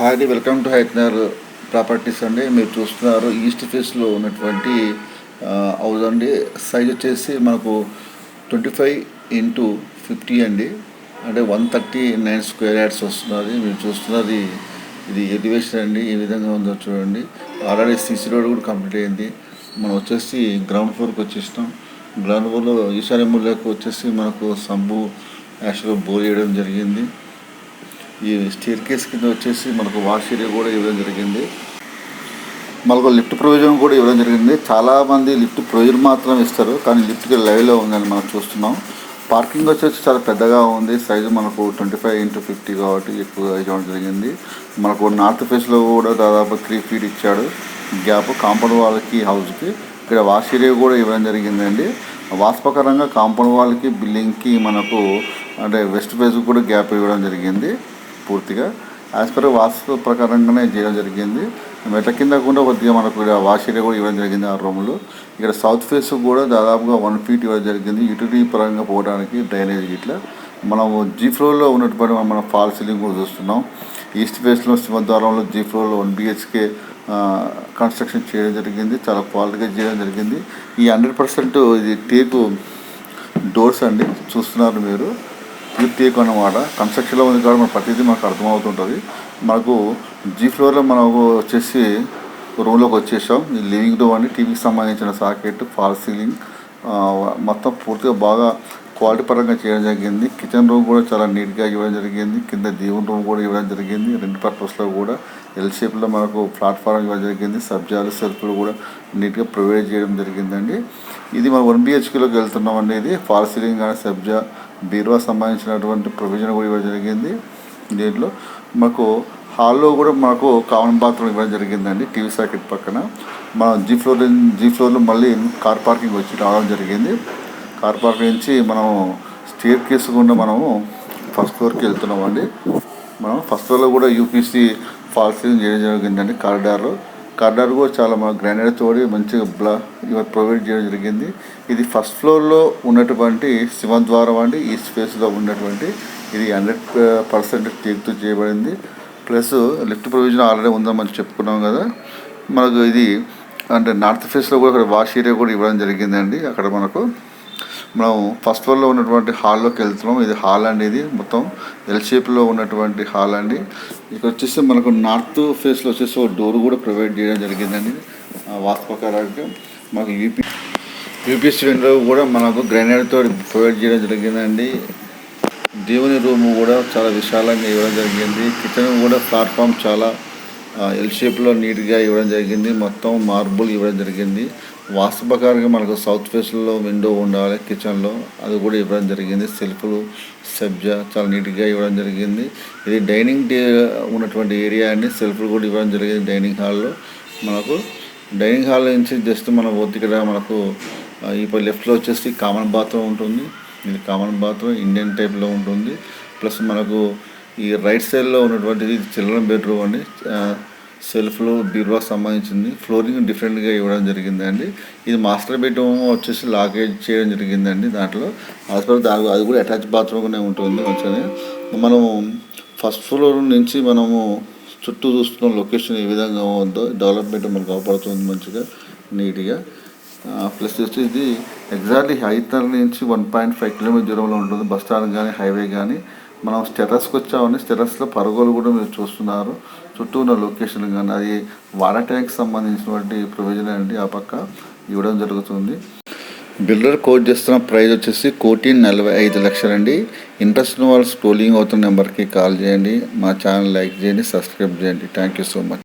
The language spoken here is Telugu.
హాయ్, వెల్కమ్ టు హైట్నర్ ప్రాపర్టీస్ అండి. మీరు చూస్తున్నారు ఈస్ట్ ఫేస్లో ఉన్నటువంటి హౌస్ అండి. సైజ్ వచ్చేసి మనకు 25x50 అండి, అంటే 139 స్క్వేర్ యార్డ్స్ వస్తున్నది. మీరు చూస్తున్నది ఇది ఎలివేషన్ అండి. ఏ విధంగా ఉందో చూడండి. ఆల్రెడీ సీసీ రోడ్ కూడా కంప్లీట్ అయింది. మనం వచ్చేసి గ్రౌండ్ ఫ్లోర్కి వచ్చేసినాం. గ్రౌండ్ ఫ్లోర్లో ఈశాన్య మూలకు వచ్చేసి మనకు సంబు యాక్చువల్గా బోర్ చేయడం జరిగింది. ఈ స్టేర్ కేస్ కింద వచ్చేసి మనకు వాష్ ఏరియా కూడా ఇవ్వడం జరిగింది. మనకు లిఫ్ట్ ప్రొవిజన్ కూడా ఇవ్వడం జరిగింది. చాలామంది లిఫ్ట్ ప్రొవిజన్ మాత్రం ఇస్తారు, కానీ లిఫ్ట్కి లైవ్లో ఉందని మనం చూస్తున్నాం. పార్కింగ్ వచ్చేసి చాలా పెద్దగా ఉంది. సైజు మనకు 25x50 కాబట్టి ఎక్కువ ఇవ్వడం జరిగింది. మనకు నార్త్ ఫేస్లో కూడా దాదాపు 3 feet ఇచ్చాడు గ్యాప్ కాంపౌండ్ వాళ్ళకి హౌస్కి. ఇక్కడ వాష్ ఏరియా కూడా ఇవ్వడం జరిగిందండి. వాస్తవకరంగా కాంపౌండ్ వాళ్ళకి బిల్డింగ్కి మనకు అంటే వెస్ట్ ఫేస్కి కూడా గ్యాప్ ఇవ్వడం జరిగింది. పూర్తిగా యాజ్ పర్ వాస్తు ప్రకారంగానే చేయడం జరిగింది. మెట్ల కింద కూడా కొద్దిగా మనకు వాష్ ఏరియా కూడా ఇవ్వడం జరిగింది 6 రూములు. ఇక్కడ సౌత్ ఫేస్ కూడా దాదాపుగా 1 feet ఇవ్వడం జరిగింది. యూటిలిటీ పరంగా పోవడానికి డ్రైనేజ్ ఇట్లా. మనము జీ ఫ్లోర్లో ఉన్నటువంటి మనం ఫాల్ సీలింగ్ కూడా చూస్తున్నాం. ఈస్ట్ ఫేస్లో సింహద్వారంలో జీ ఫ్లోర్లో 1 BHK కన్స్ట్రక్షన్ చేయడం జరిగింది. చాలా క్వాలిటీగా చేయడం జరిగింది. ఈ 100% ఇది టేకు డోర్స్ అండి, చూస్తున్నారు మీరు. ఇది టేక్ అన్నమాట. కన్స్ట్రక్షన్లో ఉంది కాబట్టి మన ప్రతిదీ మనకు అర్థమవుతుంటుంది. మనకు జీ ఫ్లోర్లో మనకు వచ్చేసి రూమ్లోకి వచ్చేసాం. ఇది లివింగ్ రూమ్ అండి. టీవీకి సంబంధించిన సాకెట్, ఫాల్ సీలింగ్ మొత్తం పూర్తిగా బాగా క్వాలిటీ పరంగా చేయడం జరిగింది. కిచెన్ రూమ్ కూడా చాలా నీట్గా ఇవ్వడం జరిగింది. కింద దేవుని రూమ్ కూడా ఇవ్వడం జరిగింది. 2 పర్పస్లో కూడా ఎల్ షేప్లో మనకు ప్లాట్ఫారం ఇవ్వడం జరిగింది. సబ్జాలు సెల్ఫ్లు కూడా నీట్గా ప్రొవైడ్ చేయడం జరిగిందండి. ఇది మనం 1 BHKలోకి వెళ్తున్నాం అండి. ఇది ఫాల్ సీలింగ్ కానీ సబ్జా బీరువా సంబంధించినటువంటి ప్రొవిజన్ కూడా ఇవ్వడం జరిగింది. దీంట్లో మాకు హాల్లో కూడా మనకు కామన్ బాత్రూమ్ ఇవ్వడం జరిగిందండి. టీవీ సాకెట్ పక్కన మనం జీ ఫ్లోర్లో మళ్ళీ కార్ పార్కింగ్ వచ్చి రావడం జరిగింది. కార్ పార్కింగ్ నుంచి మనం స్టేర్ కేస్ గుండా మనము ఫస్ట్ ఫ్లోర్కి వెళ్తున్నాం అండి. మనం ఫస్ట్ ఫ్లోర్లో కూడా యూపీసీ ఫాల్ సీలింగ్ చేయడం జరిగిందండి. కారిడార్ కూడా చాలా మన గ్రానైట్ తోడి మంచిగా ప్రొవైడ్ చేయడం జరిగింది. ఇది ఫస్ట్ ఫ్లోర్లో ఉన్నటువంటి సింహద్వారం అండి. ఈస్ట్ ఫేస్లో ఉన్నటువంటి ఇది 100% టేక్తో చేయబడింది. ప్లస్ లిఫ్ట్ ప్రొవిజన్ ఆల్రెడీ ఉందని మనం చెప్పుకున్నాం కదా. మనకు ఇది అంటే నార్త్ ఫేస్లో కూడా ఇక్కడ వాష్ ఏరియా కూడా ఇవ్వడం జరిగిందండి. అక్కడ మనం ఫస్ట్ ఫ్లోర్లో ఉన్నటువంటి హాల్లోకి వెళ్తున్నాం. ఇది హాల్ అండి. ఇది మొత్తం ఎల్ షేప్లో ఉన్నటువంటి హాల్ అండి. ఇక్కడ వచ్చేసి మనకు నార్త్ ఫేస్లో వచ్చేసి ఒక డోర్ కూడా ప్రొవైడ్ చేయడం జరిగిందండి. వాస్తవకరంగా మనకు యూపీఎస్సీ విండో కూడా మనకు గ్రానైట్తో ప్రొవైడ్ చేయడం జరిగిందండి. దేవుని రూము కూడా చాలా విశాలంగా ఇవ్వడం జరిగింది. కిచెన్ కూడా ప్లాట్ఫామ్ చాలా ఎల్ షేప్లో నీట్గా ఇవ్వడం జరిగింది. మొత్తం మార్బుల్ ఇవ్వడం జరిగింది. వాస్తు ప్రకారంగా మనకు సౌత్ ఫేస్లో విండో ఉండాలి కిచెన్లో, అది కూడా ఇవ్వడం జరిగింది. సెల్ఫ్లు సబ్జా చాలా నీట్గా ఇవ్వడం జరిగింది. ఇది డైనింగ్ ఉన్నటువంటి ఏరియా అండి. సెల్ఫ్లు కూడా ఇవ్వడం జరిగింది. డైనింగ్ హాల్లో మనకు డైనింగ్ హాల్ నుంచి జస్ట్ మన ఇక్కడ మనకు ఇప్పుడు లెఫ్ట్లో వచ్చేసి కామన్ బాత్రూమ్ ఉంటుంది. ఇది కామన్ బాత్రూమ్ ఇండియన్ టైప్లో ఉంటుంది. ప్లస్ మనకు ఈ రైట్ సైడ్లో ఉన్నటువంటిది చిల్డ్రన్ బెడ్రూమ్ అండి. సెల్ఫ్లో బీరువాకి సంబంధించింది. ఫ్లోరింగ్ డిఫరెంట్గా ఇవ్వడం జరిగిందండి. ఇది మాస్టర్ బెడ్రూమ్ వచ్చేసి లాకేజ్ చేయడం జరిగిందండి. దాంట్లో అది కూడా అటాచ్ బాత్రూమ్గానే ఉంటుంది. మంచిగానే మనం ఫస్ట్ ఫ్లోర్ నుంచి మనము చుట్టూ చూస్తున్న లొకేషన్ ఏ విధంగా ఉందో డెవలప్మెంట్ మనకు అవపడుతుంది మంచిగా నీట్గా. ప్లస్ వచ్చి ఇది ఎగ్జాక్ట్లీ హైట్నర్ నుంచి 1.5 కిలోమీటర్ దూరంలో ఉంటుంది. బస్ స్టాండ్ కానీ హైవే కానీ. మనం స్టెరస్కి వచ్చామని స్టెరస్లో పరుగులు కూడా మీరు చూస్తున్నారు. చుట్టూ ఉన్న లొకేషన్ కానీ అది వాటర్ ట్యాంక్ సంబంధించినటువంటి ప్రొవిజన్ అండి. ఆ పక్క ఇవ్వడం జరుగుతుంది. బిల్డర్ కోట్ చేస్తున్న ప్రైస్ వచ్చేసి 1,45,00,000 అండి. ఇంట్రెస్ట్ ఉన్న వాళ్ళు స్క్రోలింగ్ అవుతున్న నెంబర్కి కాల్ చేయండి. మా ఛానల్ లైక్ చేయండి, సబ్స్క్రైబ్ చేయండి. Thank you so much.